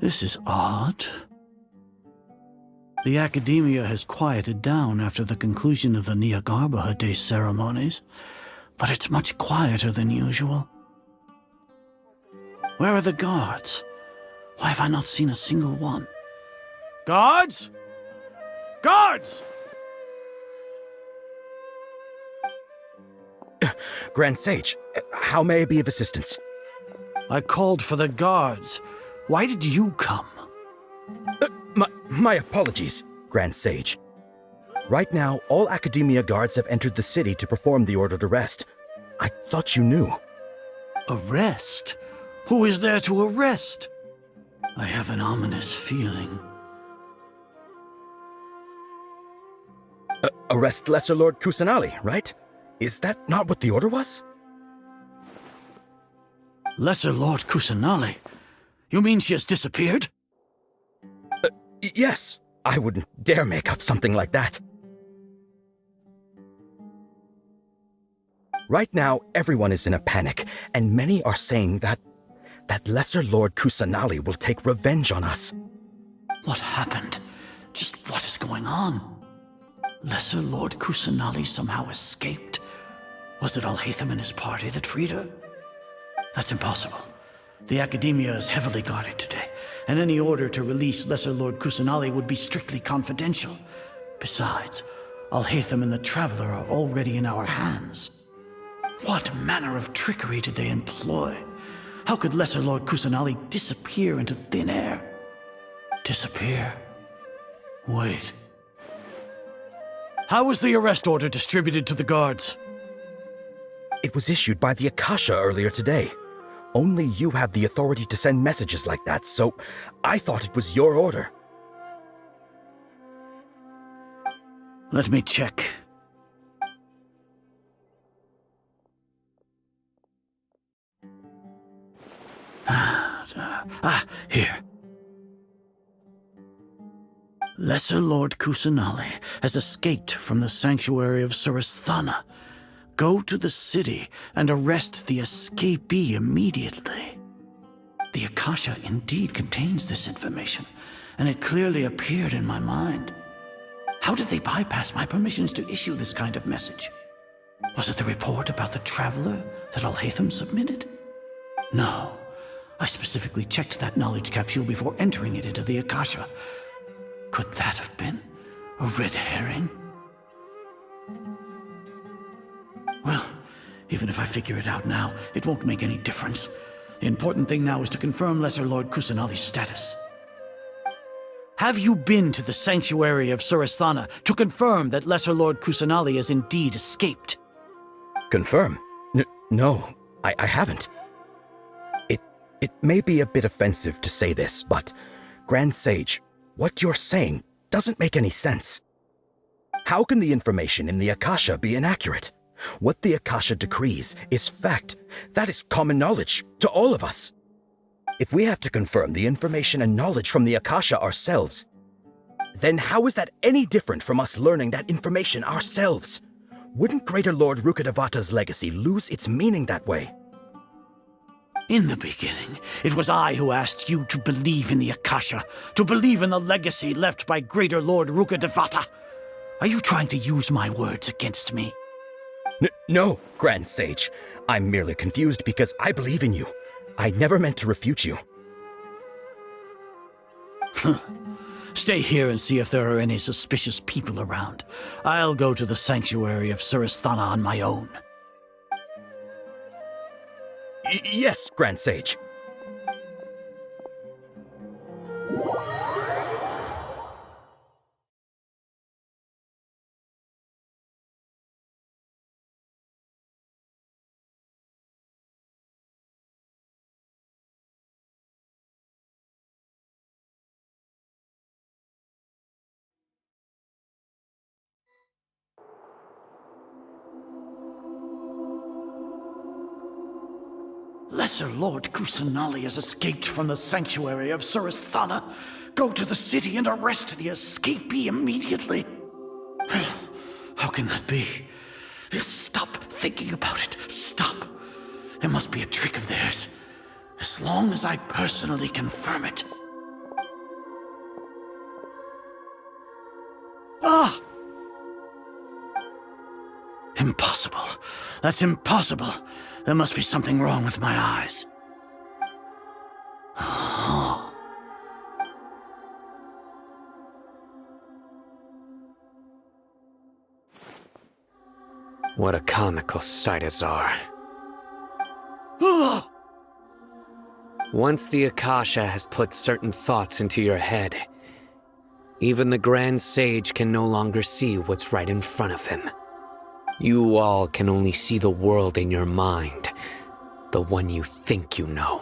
This is odd. The academia has quieted down after the conclusion of the Niagarbha Day ceremonies, but it's much quieter than usual. Where are the guards? Why have I not seen a single one? Guards? Guards! Grand Sage, how may I be of assistance? I called for the guards. Why did you come? My apologies, Grand Sage. Right now, all Academia guards have entered the city to perform the ordered arrest. I thought you knew. Arrest? Who is there to arrest? I have an ominous feeling. Arrest Lesser Lord Kusanali, right? Is that not what the order was? Lesser Lord Kusanali? You mean she has disappeared? Yes. I wouldn't dare make up something like that. Right now, everyone is in a panic, and many are saying that Lesser Lord Kusanali will take revenge on us. What happened? Just what is going on? Lesser Lord Kusanali somehow escaped? Was it Alhaitham and his party that freed her? That's impossible. The Academia is heavily guarded today, and any order to release Lesser Lord Kusanali would be strictly confidential. Besides, Alhaitham and the Traveler are already in our hands. What manner of trickery did they employ? How could Lesser Lord Kusanali disappear into thin air? Disappear? Wait. How was the arrest order distributed to the guards? It was issued by the Akasha earlier today. Only you have the authority to send messages like that, so I thought it was your order. Let me check. Here. Lesser Lord Kusanali has escaped from the sanctuary of Surasthana. Go to the city and arrest the escapee immediately. The Akasha indeed contains this information, and it clearly appeared in my mind. How did they bypass my permissions to issue this kind of message? Was it the report about the Traveler that Alhaitham submitted? No. I specifically checked that knowledge capsule before entering it into the Akasha. Could that have been a red herring? Well, even if I figure it out now, it won't make any difference. The important thing now is to confirm Lesser Lord Kusanali's status. Have you been to the sanctuary of Surasthana to confirm that Lesser Lord Kusanali has indeed escaped? Confirm? No, I haven't. It may be a bit offensive to say this, but Grand Sage, what you're saying doesn't make any sense. How can the information in the Akasha be inaccurate? What the Akasha decrees is fact. That is common knowledge to all of us. If we have to confirm the information and knowledge from the Akasha ourselves, then how is that any different from us learning that information ourselves? Wouldn't Greater Lord Rukkhadevata's legacy lose its meaning that way? In the beginning, it was I who asked you to believe in the Akasha, to believe in the legacy left by Greater Lord Rukkhadevata. Are you trying to use my words against me? No, Grand Sage. I'm merely confused because I believe in you. I never meant to refute you. Stay here and see if there are any suspicious people around. I'll go to the sanctuary of Surasthana on my own. Yes, Grand Sage. Lesser Lord Kusanali has escaped from the sanctuary of Surasthana. Go to the city and arrest the escapee immediately. How can that be? Stop thinking about it. Stop. It must be a trick of theirs. as long as I personally confirm it. Ah! Impossible. That's impossible. There must be something wrong with my eyes. What a comical sight, Azar. Ah! Once the Akasha has put certain thoughts into your head, even the Grand Sage can no longer see what's right in front of him. You all can only see the world in your mind, the one you think you know.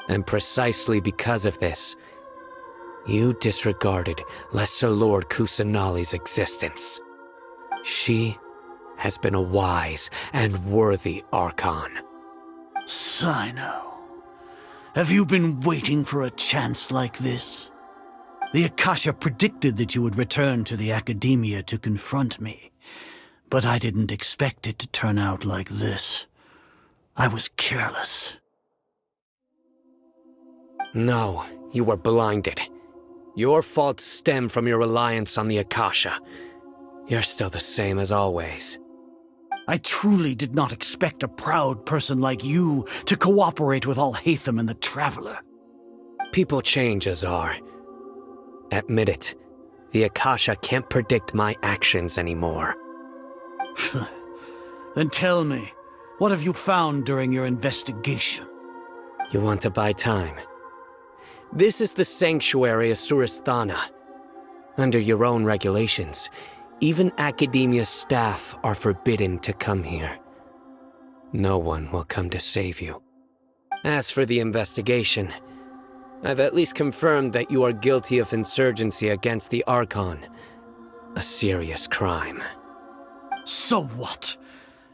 And precisely because of this, you disregarded Lesser Lord Kusanali's existence. She has been a wise and worthy Archon. Sino, have you been waiting for a chance like this? The Akasha predicted that you would return to the Academia to confront me, but I didn't expect it to turn out like this. I was careless. No, you were blinded. Your faults stem from your reliance on the Akasha. You're still the same as always. I truly did not expect a proud person like you to cooperate with Alhaitham and the Traveler. People change, Azar. Admit it. The Akasha can't predict my actions anymore. Then tell me, what have you found during your investigation? You want to buy time? This is the sanctuary of Suristhana. Under your own regulations, even Academia staff are forbidden to come here. No one will come to save you. As for the investigation, I've at least confirmed that you are guilty of insurgency against the Archon. A serious crime. So what?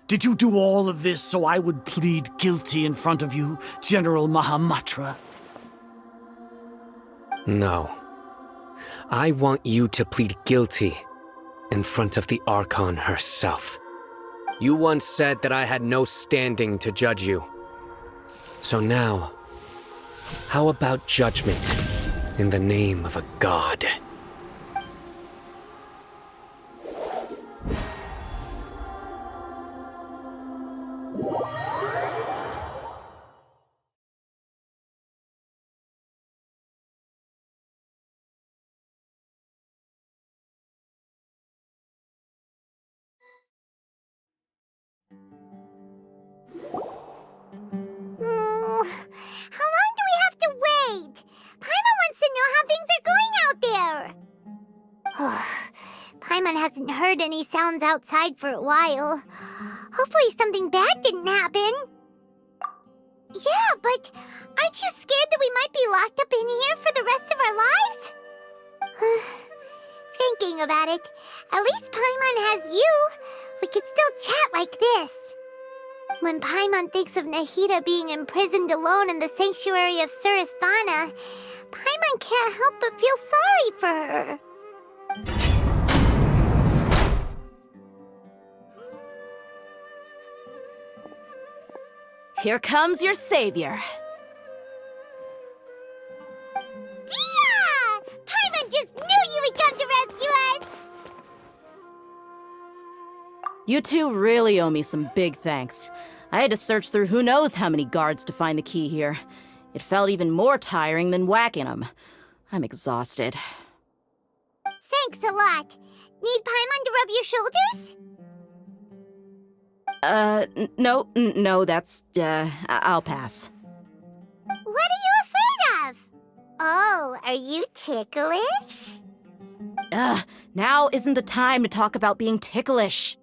Did you do all of this so I would plead guilty in front of you, General Mahamatra? No. I want you to plead guilty in front of the Archon herself. You once said that I had no standing to judge you. So now, how about judgment in the name of a god? How long do we have to wait? Paimon wants to know how things are going out there. Paimon hasn't heard any sounds outside for a while. Hopefully something bad didn't happen. Yeah, but aren't you scared that we might be locked up in here for the rest of our lives? Thinking about it, at least Paimon has you. We could still chat like this. When Paimon thinks of Nahida being imprisoned alone in the sanctuary of Suristhana, Paimon can't help but feel sorry for her. Here comes your savior. Dia! Paimon just knew you would come to rescue us! You two really owe me some big thanks. I had to search through who knows how many guards to find the key here. It felt even more tiring than whacking them. I'm exhausted. Thanks a lot. Need Paimon to rub your shoulders? No, that's, I'll pass. What are you afraid of? Oh, are you ticklish? Now isn't the time to talk about being ticklish.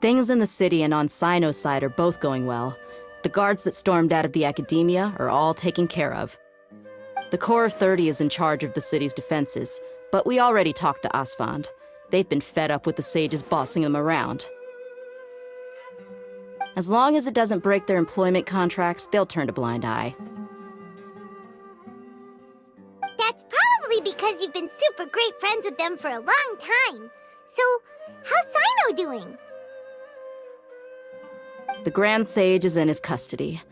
Things in the city and on Sino's side are both going well. The guards that stormed out of the Academia are all taken care of. The Corps of 30 is in charge of the city's defenses, but we already talked to Asfand. They've been fed up with the sages bossing them around. As long as it doesn't break their employment contracts, they'll turn a blind eye. That's probably because you've been super great friends with them for a long time. So, how's Sino doing? The Grand Sage is in his custody.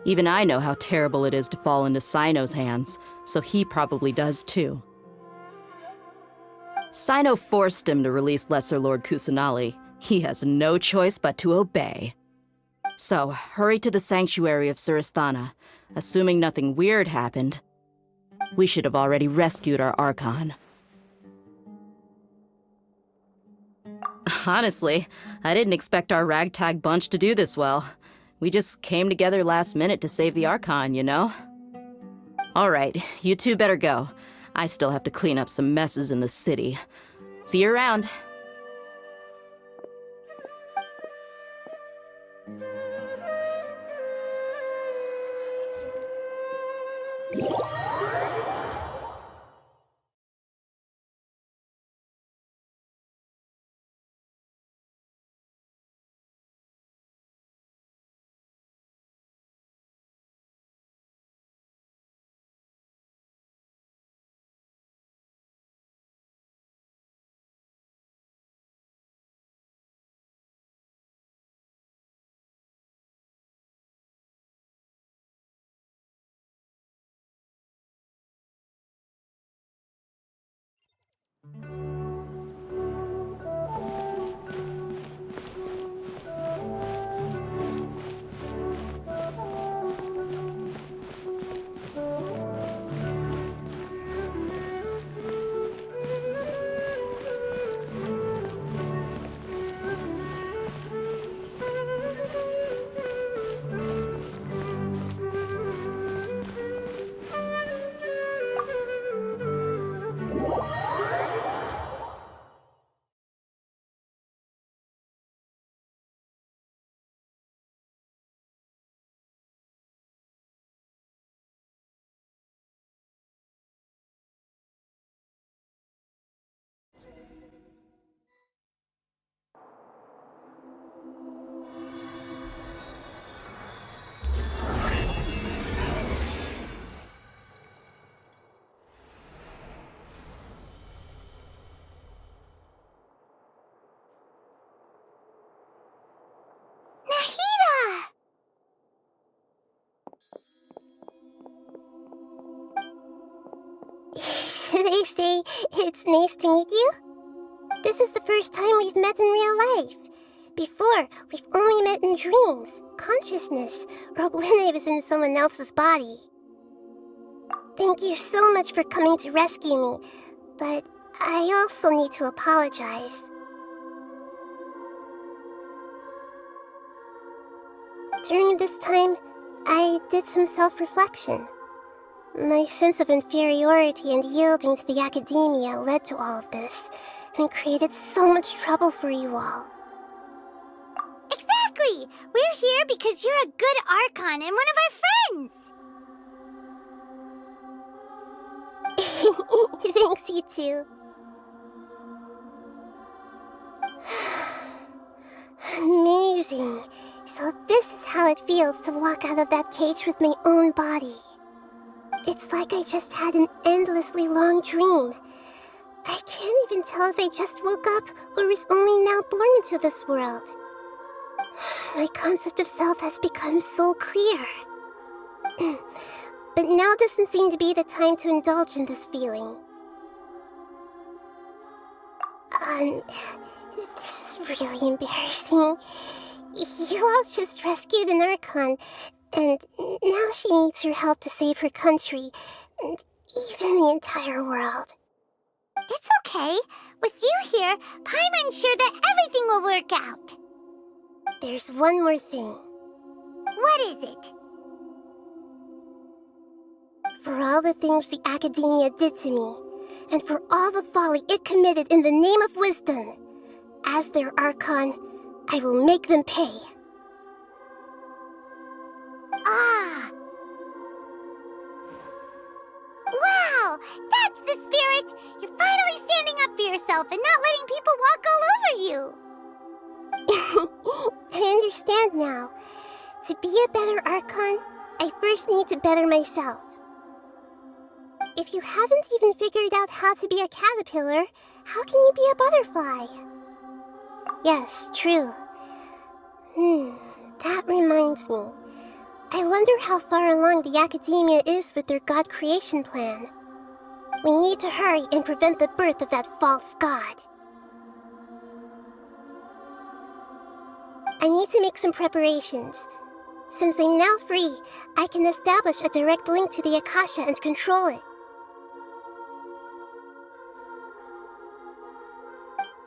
Even I know how terrible it is to fall into Sino's hands, so he probably does too. Sino forced him to release Lesser Lord Kusanali. He has no choice but to obey. So, hurry to the sanctuary of Suristhana. Assuming nothing weird happened, we should have already rescued our Archon. Honestly, I didn't expect our ragtag bunch to do this well. We just came together last minute to save the Archon, you know? Alright, you two better go. I still have to clean up some messes in the city. See you around. Should I say it's nice to meet you? This is the first time we've met in real life. Before, we've only met in dreams, consciousness, or when I was in someone else's body. Thank you so much for coming to rescue me, but I also need to apologize. During this time, I did some self-reflection. My sense of inferiority and yielding to the academia led to all of this, and created so much trouble for you all. Exactly! We're here because you're a good Archon and one of our friends! Thanks, you too. Amazing. So this is how it feels to walk out of that cage with my own body. It's like I just had an endlessly long dream. I can't even tell if I just woke up or was only now born into this world. My concept of self has become so clear. But now doesn't seem to be the time to indulge in this feeling. This is really embarrassing. You all just rescued an Archon, and now she needs your help to save her country, and even the entire world. It's okay. With you here, Paimon's sure that everything will work out. There's one more thing. What is it? For all the things the academia did to me, and for all the folly it committed in the name of wisdom, as their Archon, I will make them pay. Ah! Wow! That's the spirit! You're finally standing up for yourself and not letting people walk all over you! I understand now. To be a better Archon, I first need to better myself. If you haven't even figured out how to be a caterpillar, how can you be a butterfly? Yes, true. That reminds me. I wonder how far along the Academia is with their god creation plan. We need to hurry and prevent the birth of that false god. I need to make some preparations. Since I'm now free, I can establish a direct link to the Akasha and control it.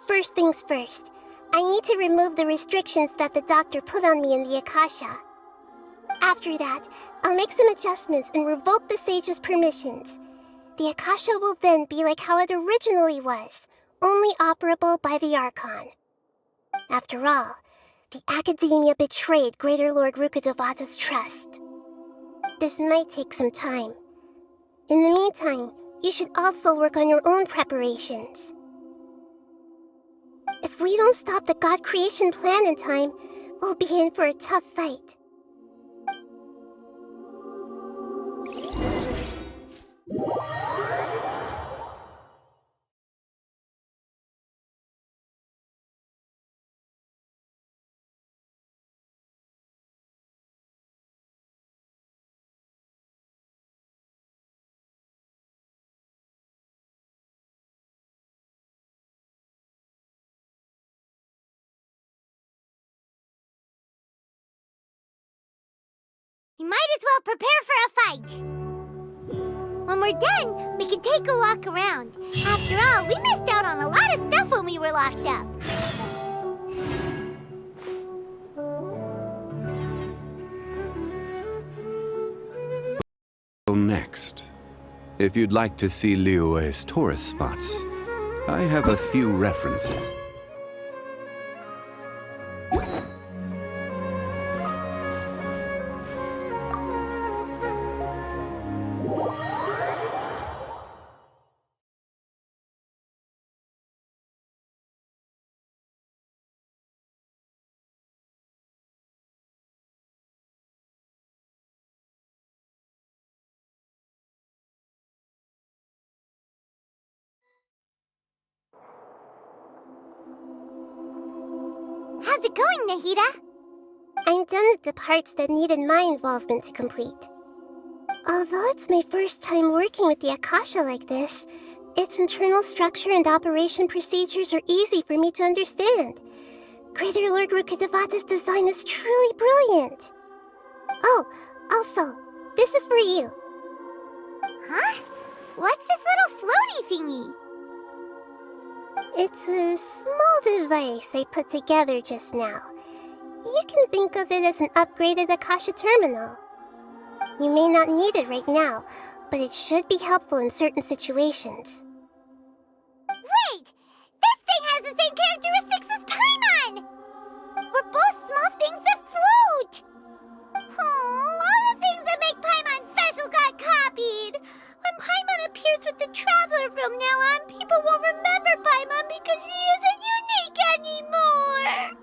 First things first, I need to remove the restrictions that the doctor put on me in the Akasha. After that, I'll make some adjustments and revoke the sage's permissions. The Akasha will then be like how it originally was, only operable by the Archon. After all, the Academia betrayed Greater Lord Rukkhadevata's trust. This might take some time. In the meantime, you should also work on your own preparations. If we don't stop the god creation plan in time, we'll be in for a tough fight. We might as well prepare for a fight. When we're done, we can take a walk around. After all, we missed out on a lot of stuff when we were locked up. Next, if you'd like to see Liyue's tourist spots, I have a few references. How's it going, Nahida? I'm done with the parts that needed my involvement to complete. Although it's my first time working with the Akasha like this, its internal structure and operation procedures are easy for me to understand. Greater Lord Rukkhadevata's design is truly brilliant. Oh, also, this is for you. Huh? What's this little floaty thingy? It's a small device I put together just now. You can think of it as an upgraded Akasha terminal. You may not need it right now, but it should be helpful in certain situations. Wait! This thing has the same characteristics as Paimon! We're both small things that float! Oh, all the things that make Paimon special got copied! When Paimon appears with the Traveler from now on, people won't remember Paimon because she isn't unique anymore!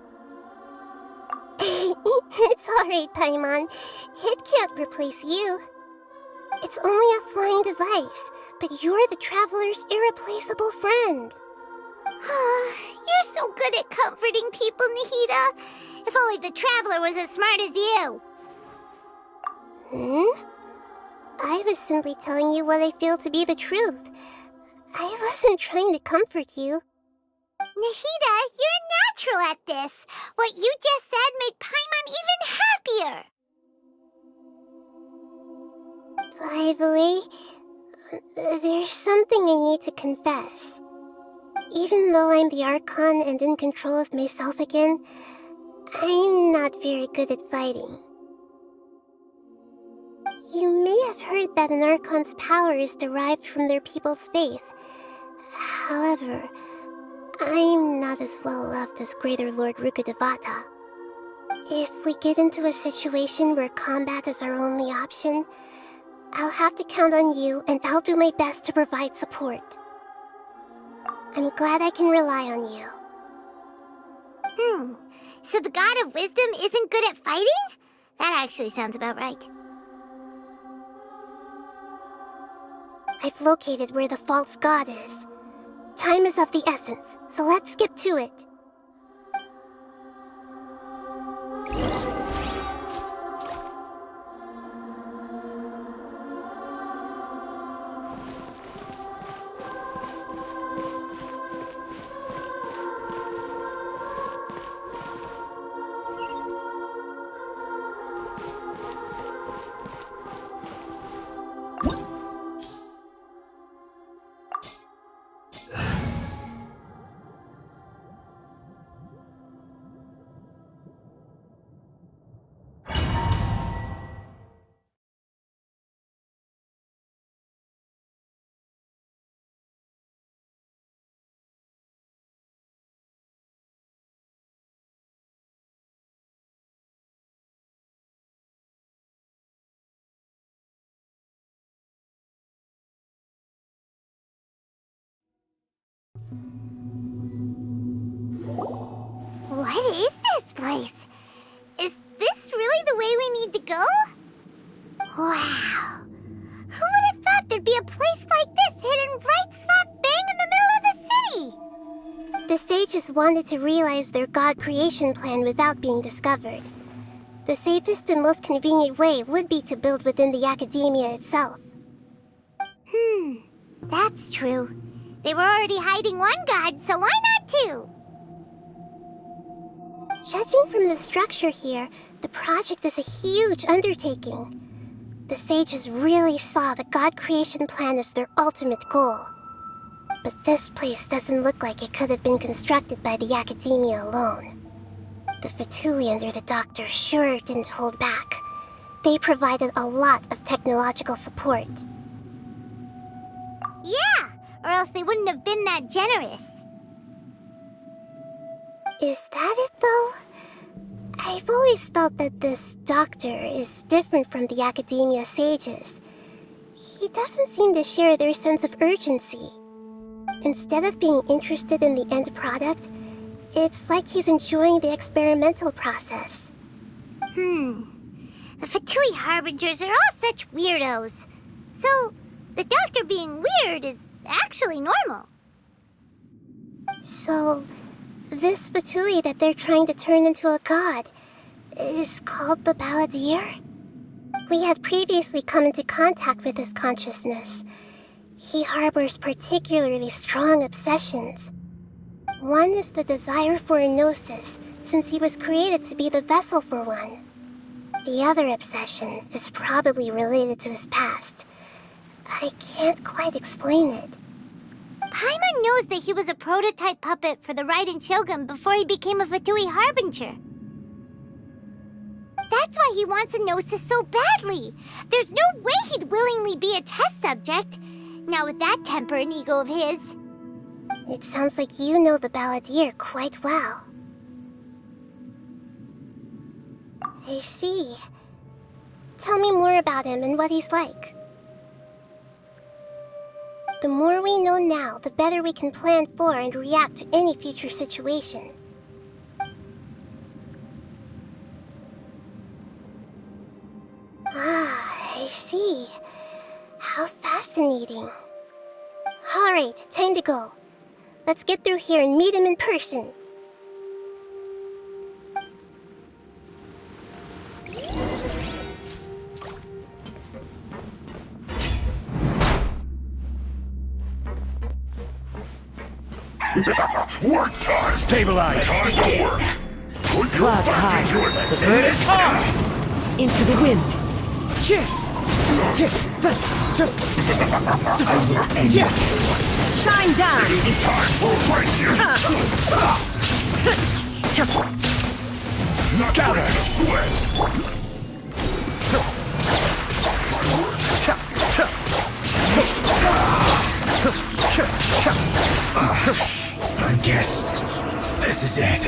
It's alright, Paimon. It can't replace you. It's only a flying device, but you're the Traveler's irreplaceable friend. You're so good at comforting people, Nahida. If only the Traveler was as smart as you. I was simply telling you what I feel to be the truth. I wasn't trying to comfort you. Nahida, you're natural at this. What you just said made Paimon even happier. By the way, there's something I need to confess. Even though I'm the Archon and in control of myself again, I'm not very good at fighting. You may have heard that an Archon's power is derived from their people's faith. However, I'm not as well loved as Greater Lord Rukkhadevata. If we get into a situation where combat is our only option, I'll have to count on you, and I'll do my best to provide support. I'm glad I can rely on you. So the God of Wisdom isn't good at fighting? That actually sounds about right. I've located where the false god is. Time is of the essence, so let's skip to it. The sages wanted to realize their god creation plan without being discovered. The safest and most convenient way would be to build within the academia itself. That's true. They were already hiding one god, so why not two? Judging from the structure here, the project is a huge undertaking. The sages really saw the god creation plan as their ultimate goal. But this place doesn't look like it could have been constructed by the academia alone. The Fatui under the doctor sure didn't hold back. They provided a lot of technological support. Yeah, or else they wouldn't have been that generous. Is that it, though? I've always felt that this doctor is different from the academia sages. He doesn't seem to share their sense of urgency. Instead of being interested in the end product, it's like he's enjoying the experimental process. The Fatui Harbingers are all such weirdos. So, the doctor being weird is actually normal. So, this Fatui that they're trying to turn into a god is called the Balladeer? We had previously come into contact with his consciousness. He harbors particularly strong obsessions. One is the desire for a gnosis, since he was created to be the vessel for one. The other obsession is probably related to his past. I can't quite explain it. Paimon knows that he was a prototype puppet for the Raiden Shogun before he became a Fatui Harbinger. That's why he wants a gnosis so badly. There's no way he'd willingly be a test subject. Not with that temper and ego of his. It sounds like you know the Balladeer quite well. I see. Tell me more about him and what he's like. The more we know now, the better we can plan for and react to any future situation. Ah, I see. How fascinating. Alright, time to go. Let's get through here and meet him in person. Work time! Stabilize! Time to work! Put your Clouds back high. into it! The bird is high. Into the wind. Shine down. It isn't time for a break here! Not breaking a sweat! I guess this is it.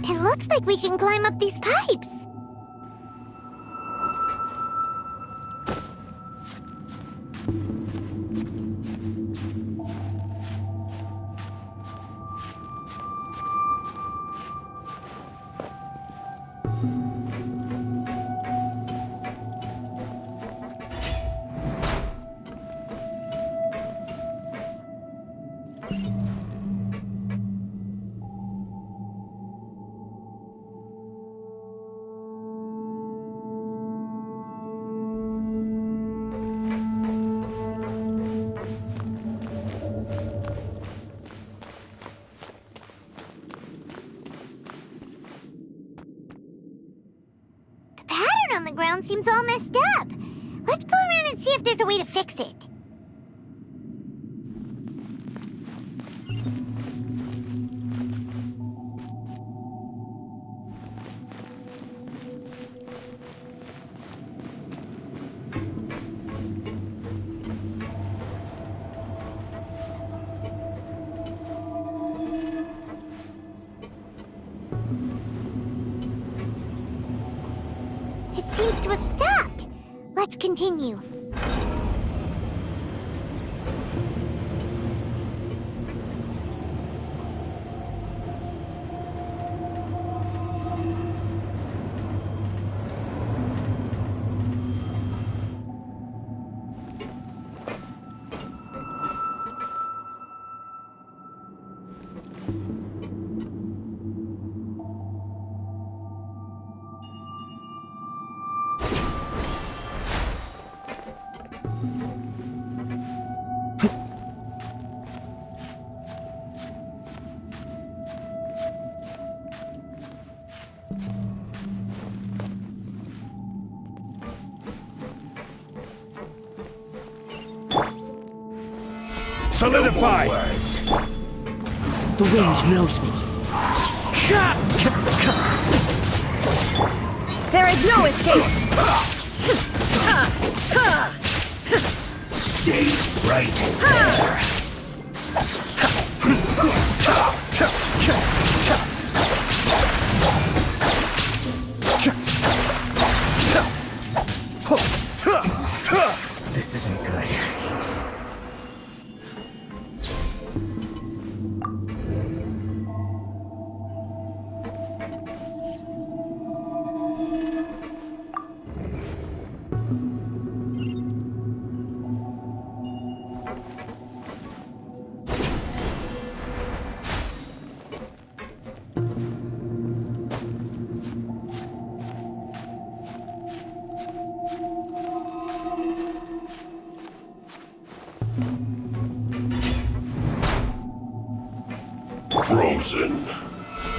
It looks like we can climb up these pipes. On the ground seems all messed up. Let's go around and see if there's a way to fix it. It seems to have stopped. Let's continue. Solidify! The wind knows me. There is no escape! Stay right there. This isn't good. Frozen.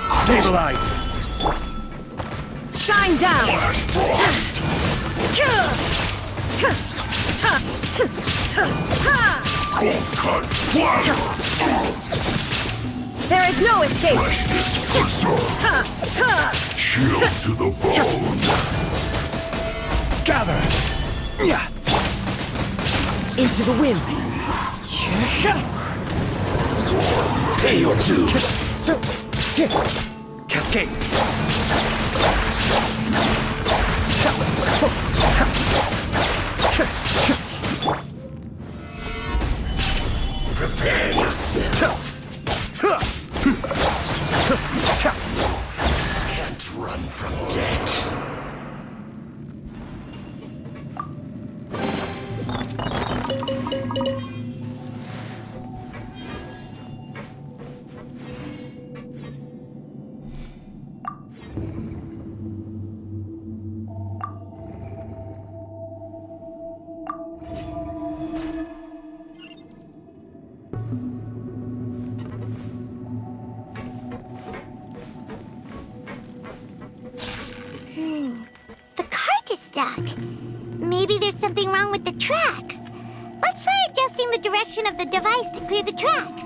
Stabilize! Shine down! Flash frost. Cold cut fire. There is no escape! Freshness preserved. Chill to the bone. Gather! Into the wind! Pay your dues. Cascade! Prepare yourself. Can't run from death. The cart is stuck. Maybe there's something wrong with the tracks. Let's try adjusting the direction of the device to clear the tracks.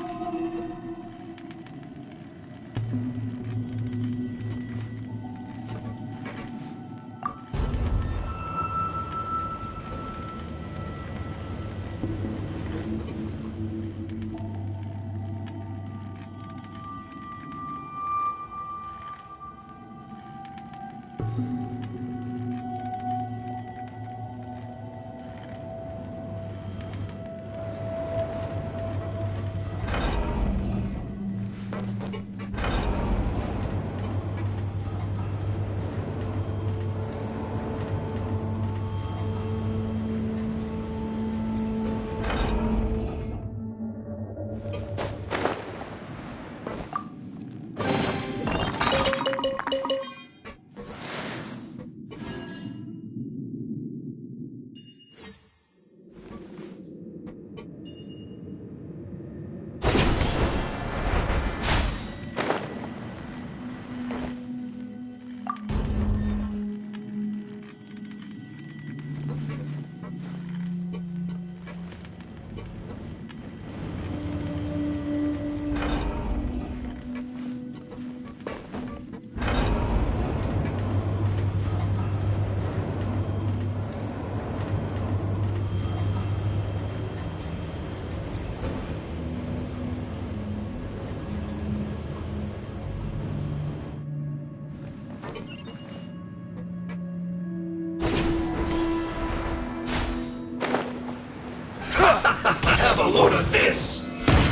for this!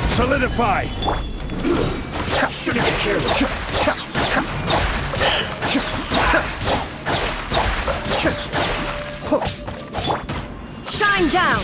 Solidify! Shouldn't get careless. Shine down!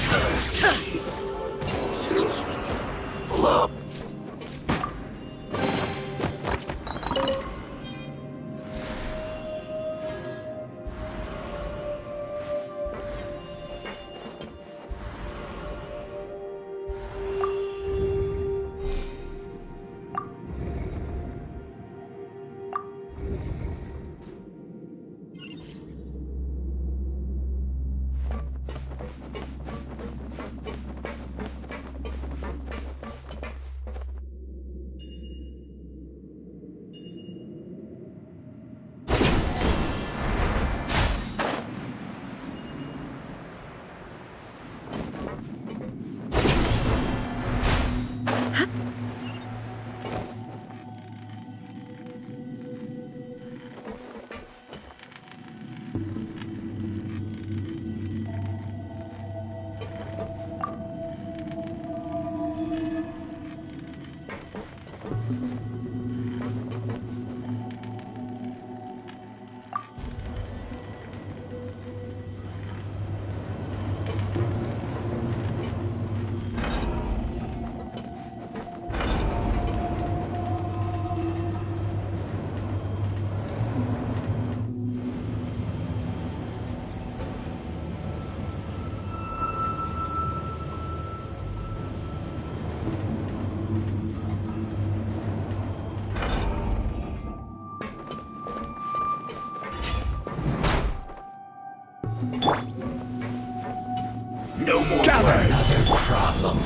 No more Gather! words. Problem.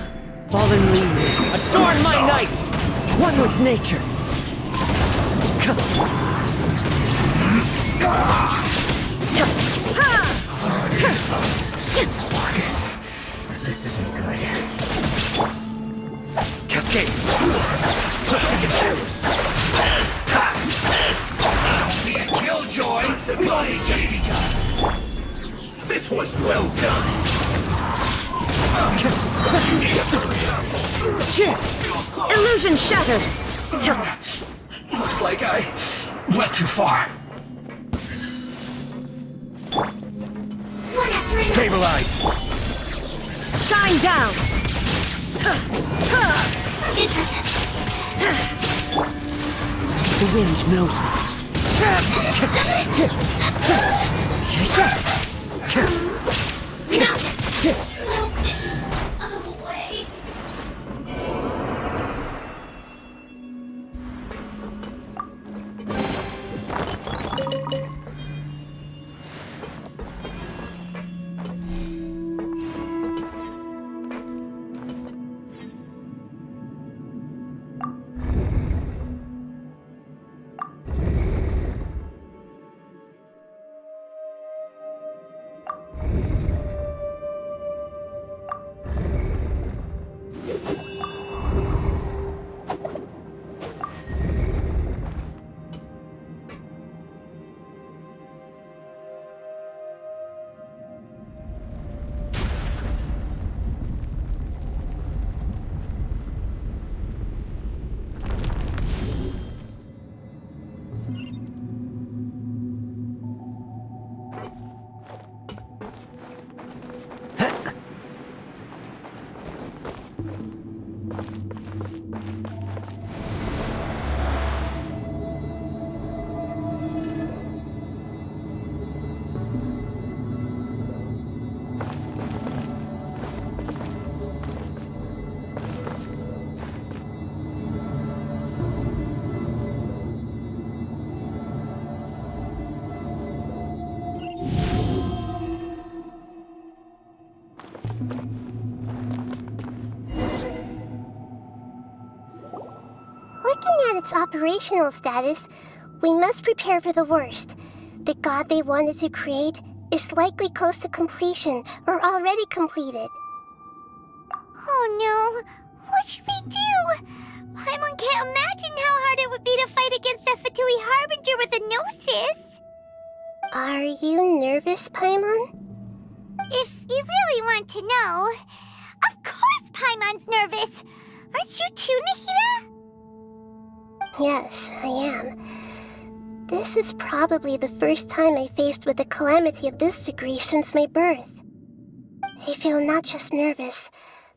Fallen leaves, adorn my night! One with nature! This isn't good. Cascade! Don't be a killjoy! We've only just begun. This was well done. Illusion shattered! Looks like I went too far. Stabilize! Shine down! The wind knows me. Looking at its operational status, we must prepare for the worst. The god they wanted to create is likely close to completion or already completed. Oh no! What should we do? Paimon can't imagine how hard it would be to fight against a Fatui Harbinger with a Gnosis! Are you nervous, Paimon? If you really want to know, of course Paimon's nervous. Aren't you too, Nahida? Yes, I am. This is probably the first time I faced with a calamity of this degree since my birth. I feel not just nervous,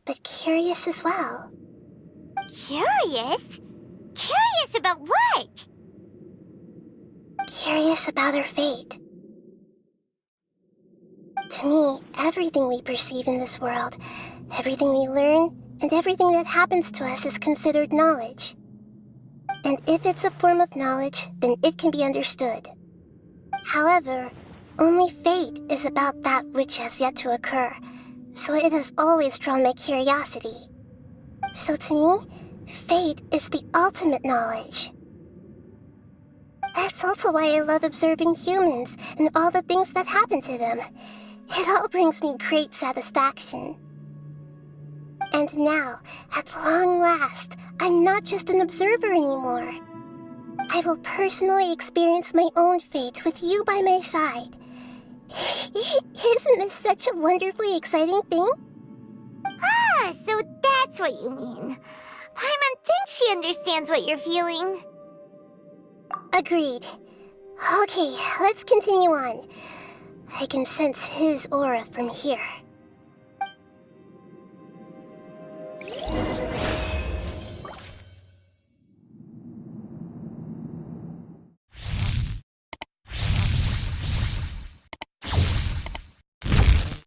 but curious as well. Curious? Curious about what? Curious about her fate. To me, everything we perceive in this world, everything we learn, and everything that happens to us is considered knowledge. And if it's a form of knowledge, then it can be understood. However, only fate is about that which has yet to occur, so it has always drawn my curiosity. So to me, fate is the ultimate knowledge. That's also why I love observing humans and all the things that happen to them. It all brings me great satisfaction. And now, at long last, I'm not just an observer anymore. I will personally experience my own fate with you by my side. Isn't this such a wonderfully exciting thing? Ah, so that's what you mean. Paimon thinks she understands what you're feeling. Agreed. Okay, let's continue on. I can sense his aura from here.